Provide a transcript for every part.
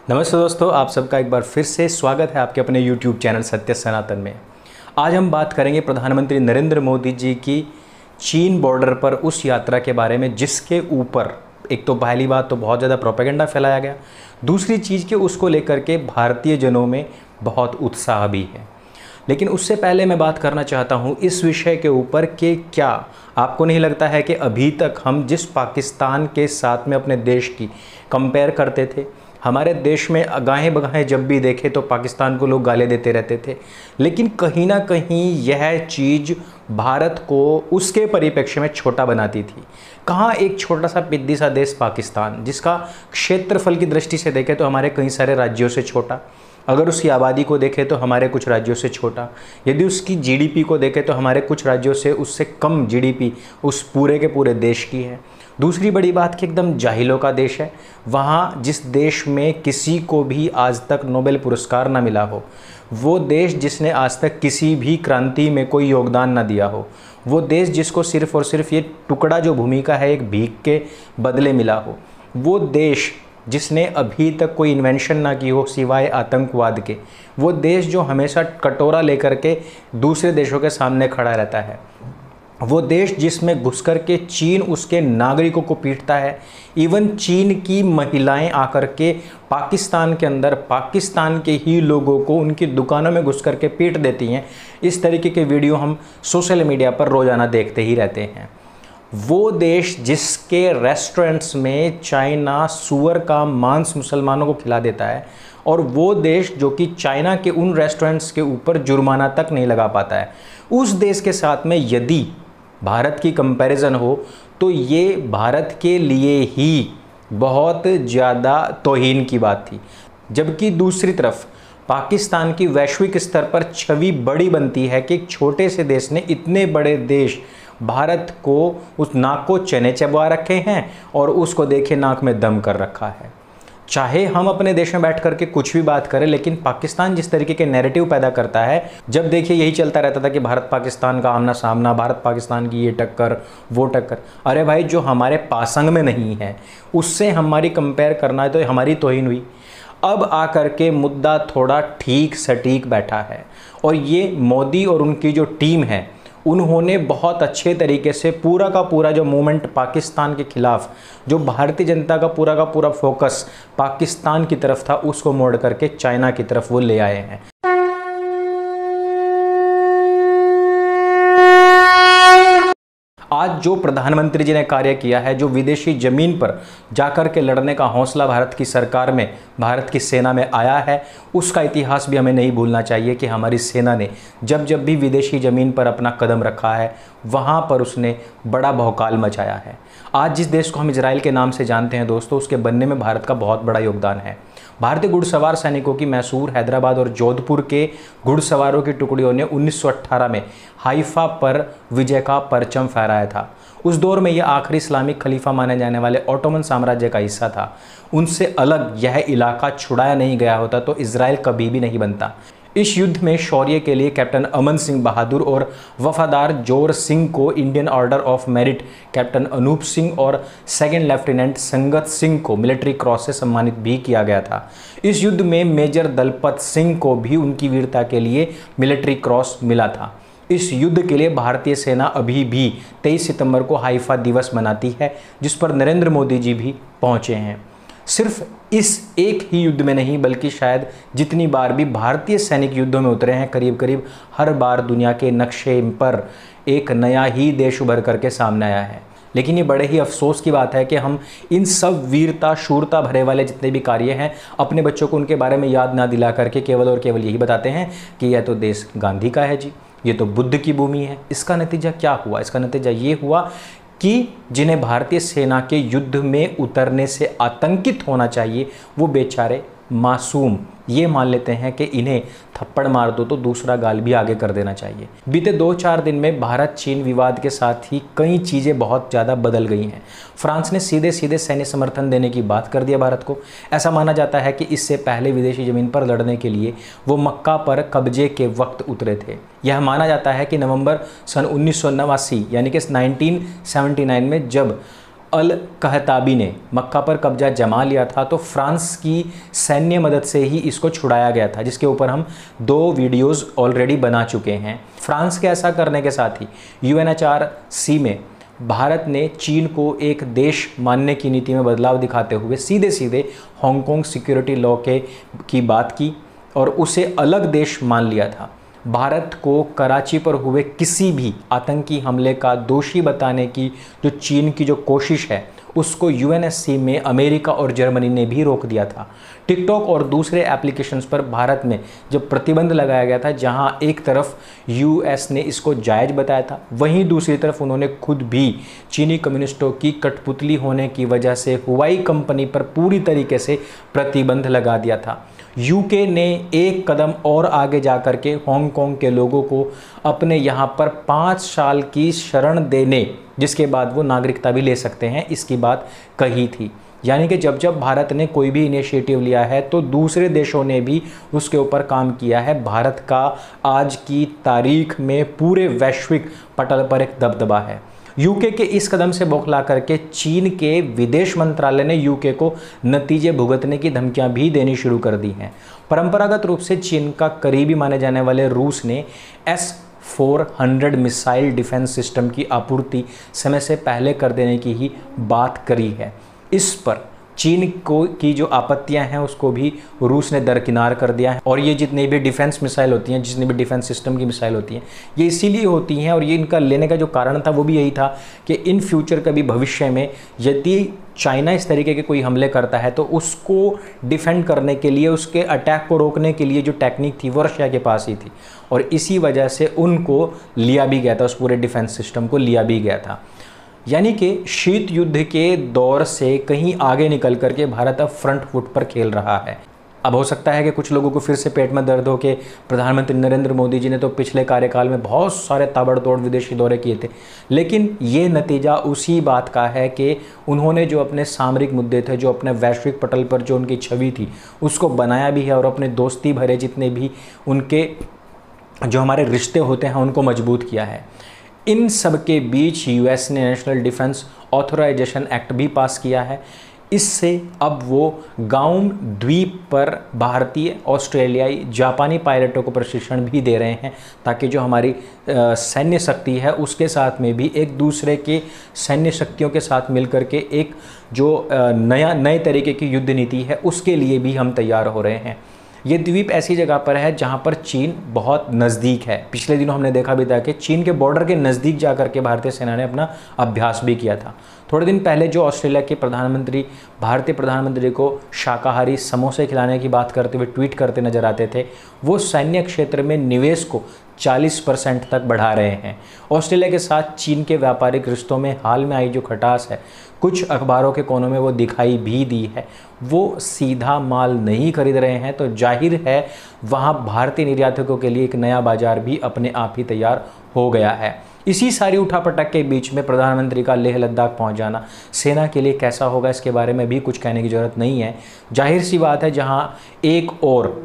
नमस्ते दोस्तों, आप सबका एक बार फिर से स्वागत है आपके अपने YouTube चैनल सत्य सनातन में। आज हम बात करेंगे प्रधानमंत्री नरेंद्र मोदी जी की चीन बॉर्डर पर उस यात्रा के बारे में जिसके ऊपर एक तो पहली बात तो बहुत ज़्यादा प्रोपेगेंडा फैलाया गया, दूसरी चीज़ कि उसको लेकर के भारतीय जनों में बहुत उत्साह भी है। लेकिन उससे पहले मैं बात करना चाहता हूँ इस विषय के ऊपर कि क्या आपको नहीं लगता है कि अभी तक हम जिस पाकिस्तान के साथ में अपने देश की कंपेयर करते थे, हमारे देश में गाहें बगाहें जब भी देखे तो पाकिस्तान को लोग गाली देते रहते थे, लेकिन कहीं ना कहीं यह चीज़ भारत को उसके परिप्रेक्ष्य में छोटा बनाती थी। कहाँ एक छोटा सा पिद्दी सा देश पाकिस्तान, जिसका क्षेत्रफल की दृष्टि से देखें तो हमारे कई सारे राज्यों से छोटा, अगर उसकी आबादी को देखें तो हमारे कुछ राज्यों से छोटा, यदि उसकी जीडीपी को देखें तो हमारे कुछ राज्यों से उससे कम जीडीपी उस पूरे के पूरे देश की है। दूसरी बड़ी बात कि एकदम जाहिलों का देश है। वहाँ जिस देश में किसी को भी आज तक नोबेल पुरस्कार ना मिला हो, वो देश जिसने आज तक किसी भी क्रांति में कोई योगदान ना दिया हो, वो देश जिसको सिर्फ़ और सिर्फ ये टुकड़ा जो भूमि का है एक भीख के बदले मिला हो, वो देश जिसने अभी तक कोई इन्वेंशन ना की हो सिवाय आतंकवाद के, वो देश जो हमेशा कटोरा लेकर के दूसरे देशों के सामने खड़ा रहता है, वो देश जिसमें घुसकर के चीन उसके नागरिकों को पीटता है, इवन चीन की महिलाएं आकर के पाकिस्तान के अंदर पाकिस्तान के ही लोगों को उनकी दुकानों में घुसकर के पीट देती हैं। इस तरीके के वीडियो हम सोशल मीडिया पर रोज़ाना देखते ही रहते हैं। वो देश जिसके रेस्टोरेंट्स में चाइना सुअर का मांस मुसलमानों को खिला देता है, और वो देश जो कि चाइना के उन रेस्टोरेंट्स के ऊपर जुर्माना तक नहीं लगा पाता है, उस देश के साथ में यदि भारत की कंपैरिजन हो तो ये भारत के लिए ही बहुत ज़्यादा तौहीन की बात थी। जबकि दूसरी तरफ पाकिस्तान की वैश्विक स्तर पर छवि बड़ी बनती है कि एक छोटे से देश ने इतने बड़े देश भारत को उस नाक को चने चबा रखे हैं और उसको देखे नाक में दम कर रखा है। चाहे हम अपने देश में बैठ करके कुछ भी बात करें, लेकिन पाकिस्तान जिस तरीके के नैरेटिव पैदा करता है, जब देखिए यही चलता रहता था कि भारत पाकिस्तान का आमना सामना, भारत पाकिस्तान की ये टक्कर वो टक्कर। अरे भाई, जो हमारे पासंग में नहीं है उससे हमारी कंपेयर करना है तो हमारी तौहीन हुई। अब आकर के मुद्दा थोड़ा ठीक सटीक बैठा है, और ये मोदी और उनकी जो टीम है उन्होंने बहुत अच्छे तरीके से पूरा का पूरा जो मूवमेंट पाकिस्तान के खिलाफ, जो भारतीय जनता का पूरा फोकस पाकिस्तान की तरफ था, उसको मोड़ करके चाइना की तरफ वो ले आए हैं। आज जो प्रधानमंत्री जी ने कार्य किया है, जो विदेशी ज़मीन पर जाकर के लड़ने का हौसला भारत की सरकार में, भारत की सेना में आया है, उसका इतिहास भी हमें नहीं भूलना चाहिए कि हमारी सेना ने जब जब भी विदेशी ज़मीन पर अपना कदम रखा है, वहाँ पर उसने बड़ा भौकाल मचाया है। आज जिस देश को हम इजराइल के नाम से जानते हैं दोस्तों, उसके बनने में भारत का बहुत बड़ा योगदान है। भारतीय घुड़सवार सैनिकों की मैसूर, हैदराबाद और जोधपुर के घुड़सवारों की टुकड़ियों ने 1918 में हाइफा पर विजय का परचम फहराया था। उस दौर में यह आखिरी इस्लामिक खलीफा माने जाने वाले ओटोमन साम्राज्य का हिस्सा था। उनसे अलग यह इलाका छुड़ाया नहीं गया होता तो इजराइल कभी भी नहीं बनता। इस युद्ध में शौर्य के लिए कैप्टन अमन सिंह बहादुर और वफादार जोर सिंह को Indian order of merit, captain Anup Singh और सेकंड लेफ्टिनेंट संगत सिंह को मिलिट्री क्रॉस से सम्मानित भी किया गया था। इस युद्ध में मेजर दलपत सिंह को भी उनकी वीरता के लिए मिलिट्री क्रॉस मिला था। इस युद्ध के लिए भारतीय सेना अभी भी 23 सितंबर को हाइफा दिवस मनाती है, जिस पर नरेंद्र मोदी जी भी पहुंचे हैं। सिर्फ इस एक ही युद्ध में नहीं, बल्कि शायद जितनी बार भी भारतीय सैनिक युद्धों में उतरे हैं, करीब करीब हर बार दुनिया के नक्शे पर एक नया ही देश उभर करके सामने आया है। लेकिन ये बड़े ही अफसोस की बात है कि हम इन सब वीरता शूरता भरे वाले जितने भी कार्य हैं, अपने बच्चों को उनके बारे में याद ना दिला करके केवल और केवल यही बताते हैं कि यह तो देश गांधी का है जी, ये तो बुद्ध की भूमि है। इसका नतीजा क्या हुआ? इसका नतीजा ये हुआ कि जिन्हें भारतीय सेना के युद्ध में उतरने से आतंकित होना चाहिए, वो बेचारे मासूम ये मान लेते हैं कि इन्हें थप्पड़ मार दो तो दूसरा गाल भी आगे कर देना चाहिए। बीते 2-4 दिन में भारत चीन विवाद के साथ ही कई चीज़ें बहुत ज़्यादा बदल गई हैं। फ्रांस ने सीधे सीधे सैन्य समर्थन देने की बात कर दिया भारत को। ऐसा माना जाता है कि इससे पहले विदेशी ज़मीन पर लड़ने के लिए वो मक्का पर कब्जे के वक्त उतरे थे। यह माना जाता है कि नवंबर सन 1989 यानी कि 1979 में जब अल कहताबी ने मक्का पर कब्जा जमा लिया था तो फ्रांस की सैन्य मदद से ही इसको छुड़ाया गया था, जिसके ऊपर हम 2 वीडियोस ऑलरेडी बना चुके हैं। फ्रांस के ऐसा करने के साथ ही UNHRC में भारत ने चीन को एक देश मानने की नीति में बदलाव दिखाते हुए सीधे सीधे हांगकांग सिक्योरिटी लॉ की बात की और उसे अलग देश मान लिया था। भारत को कराची पर हुए किसी भी आतंकी हमले का दोषी बताने की जो चीन की जो कोशिश है उसको UNSC में अमेरिका और जर्मनी ने भी रोक दिया था। टिकटॉक और दूसरे एप्लीकेशंस पर भारत में जब प्रतिबंध लगाया गया था, जहां एक तरफ US ने इसको जायज़ बताया था, वहीं दूसरी तरफ उन्होंने खुद भी चीनी कम्युनिस्टों की कठपुतली होने की वजह से हुआई कंपनी पर पूरी तरीके से प्रतिबंध लगा दिया था। UK ने एक कदम और आगे जाकर के हांगकांग के लोगों को अपने यहाँ पर 5 साल की शरण देने, जिसके बाद वो नागरिकता भी ले सकते हैं, इसकी बात कही थी। यानी कि जब जब भारत ने कोई भी इनिशिएटिव लिया है तो दूसरे देशों ने भी उसके ऊपर काम किया है। भारत का आज की तारीख में पूरे वैश्विक पटल पर एक दबदबा है। UK के इस कदम से बौखला करके चीन के विदेश मंत्रालय ने UK को नतीजे भुगतने की धमकियां भी देनी शुरू कर दी हैं। परंपरागत रूप से चीन का करीबी माने जाने वाले रूस ने S-400 मिसाइल डिफेंस सिस्टम की आपूर्ति समय से पहले कर देने की ही बात करी है। इस पर चीन की जो आपत्तियां हैं उसको भी रूस ने दरकिनार कर दिया है। और ये जितनी भी डिफेंस मिसाइल होती हैं, जितनी भी डिफेंस सिस्टम की मिसाइल होती हैं, ये इसीलिए होती हैं और ये इनका लेने का जो कारण था वो भी यही था कि इन फ्यूचर कभी भविष्य में यदि चाइना इस तरीके के कोई हमले करता है तो उसको डिफेंड करने के लिए, उसके अटैक को रोकने के लिए जो टेक्निक थी वो रशिया के पास ही थी और इसी वजह से उनको लिया भी गया था, उस पूरे डिफेंस सिस्टम को लिया भी गया था। यानी कि शीत युद्ध के दौर से कहीं आगे निकल करके भारत अब फ्रंट फुट पर खेल रहा है। अब हो सकता है कि कुछ लोगों को फिर से पेट में दर्द हो कि प्रधानमंत्री नरेंद्र मोदी जी ने तो पिछले कार्यकाल में बहुत सारे ताबड़तोड़ विदेशी दौरे किए थे, लेकिन ये नतीजा उसी बात का है कि उन्होंने जो अपने सामरिक मुद्दे थे, जो अपने वैश्विक पटल पर जो उनकी छवि थी, उसको बनाया भी है और अपने दोस्ती भरे जितने भी उनके जो हमारे रिश्ते होते हैं उनको मजबूत किया है। इन सब के बीच US ने नेशनल डिफेंस ऑथराइजेशन एक्ट भी पास किया है। इससे अब वो गाउम द्वीप पर भारतीय, ऑस्ट्रेलियाई, जापानी पायलटों को प्रशिक्षण भी दे रहे हैं ताकि जो हमारी सैन्य शक्ति है उसके साथ में भी एक दूसरे के सैन्य शक्तियों के साथ मिलकर के एक जो नए तरीके की युद्ध नीति है उसके लिए भी हम तैयार हो रहे हैं। ये द्वीप ऐसी जगह पर है जहाँ पर चीन बहुत नज़दीक है। पिछले दिनों हमने देखा भी था कि चीन के बॉर्डर के नज़दीक जाकर के भारतीय सेना ने अपना अभ्यास भी किया था। थोड़े दिन पहले जो ऑस्ट्रेलिया के प्रधानमंत्री भारतीय प्रधानमंत्री को शाकाहारी समोसे खिलाने की बात करते हुए ट्वीट करते नजर आते थे, वो सैन्य क्षेत्र में निवेश को 40% तक बढ़ा रहे हैं। ऑस्ट्रेलिया के साथ चीन के व्यापारिक रिश्तों में हाल में आई जो खटास है, कुछ अखबारों के कोनों में वो दिखाई भी दी है। वो सीधा माल नहीं खरीद रहे हैं तो जाहिर है वहाँ भारतीय निर्यातकों के लिए एक नया बाजार भी अपने आप ही तैयार हो गया है। इसी सारी उठापटक के बीच में प्रधानमंत्री का लेह लद्दाख पहुंच जाना सेना के लिए कैसा होगा इसके बारे में भी कुछ कहने की ज़रूरत नहीं है। जाहिर सी बात है, जहाँ एक और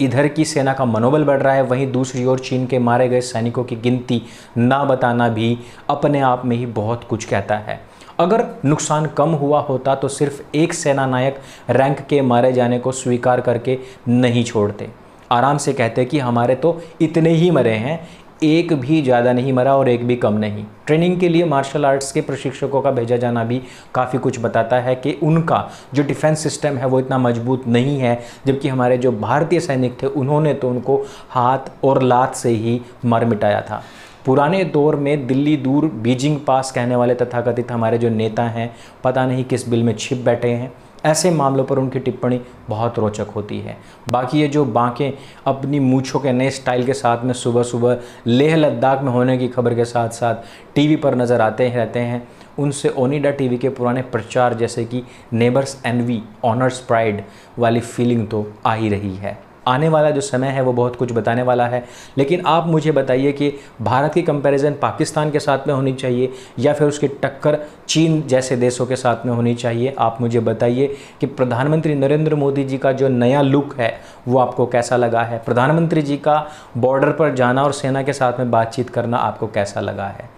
इधर की सेना का मनोबल बढ़ रहा है, वहीं दूसरी ओर चीन के मारे गए सैनिकों की गिनती ना बताना भी अपने आप में ही बहुत कुछ कहता है। अगर नुकसान कम हुआ होता तो सिर्फ एक सेना नायक रैंक के मारे जाने को स्वीकार करके नहीं छोड़ते, आराम से कहते कि हमारे तो इतने ही मरे हैं, एक भी ज़्यादा नहीं मरा और एक भी कम नहीं। ट्रेनिंग के लिए मार्शल आर्ट्स के प्रशिक्षकों का भेजा जाना भी काफ़ी कुछ बताता है कि उनका जो डिफेंस सिस्टम है वो इतना मजबूत नहीं है, जबकि हमारे जो भारतीय सैनिक थे उन्होंने तो उनको हाथ और लात से ही मार मिटाया था। पुराने दौर में दिल्ली दूर बीजिंग पास कहने वाले तथाकथित हमारे जो नेता हैं पता नहीं किस बिल में छिप बैठे हैं। ऐसे मामलों पर उनकी टिप्पणी बहुत रोचक होती है। बाकी ये जो बांके अपनी मूंछों के नए स्टाइल के साथ में सुबह सुबह लेह लद्दाख में होने की खबर के साथ साथ टीवी पर नज़र आते रहते हैं, उनसे ओनिडा टीवी के पुराने प्रचार जैसे कि नेबर्स एनवी, ऑनर्स प्राइड वाली फीलिंग तो आ ही रही है। आने वाला जो समय है वो बहुत कुछ बताने वाला है, लेकिन आप मुझे बताइए कि भारत की कंपैरिजन पाकिस्तान के साथ में होनी चाहिए या फिर उसकी टक्कर चीन जैसे देशों के साथ में होनी चाहिए। आप मुझे बताइए कि प्रधानमंत्री नरेंद्र मोदी जी का जो नया लुक है वो आपको कैसा लगा है। प्रधानमंत्री जी का बॉर्डर पर जाना और सेना के साथ में बातचीत करना आपको कैसा लगा है।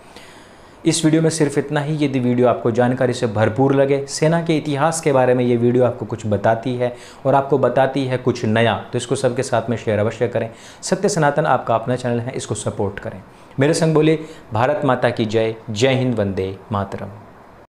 इस वीडियो में सिर्फ इतना ही। यदि वीडियो आपको जानकारी से भरपूर लगे, सेना के इतिहास के बारे में ये वीडियो आपको कुछ बताती है और आपको बताती है कुछ नया, तो इसको सबके साथ में शेयर अवश्य करें। सत्य सनातन आपका अपना चैनल है, इसको सपोर्ट करें। मेरे संग बोले भारत माता की जय। जय हिंद, वंदे मातरम।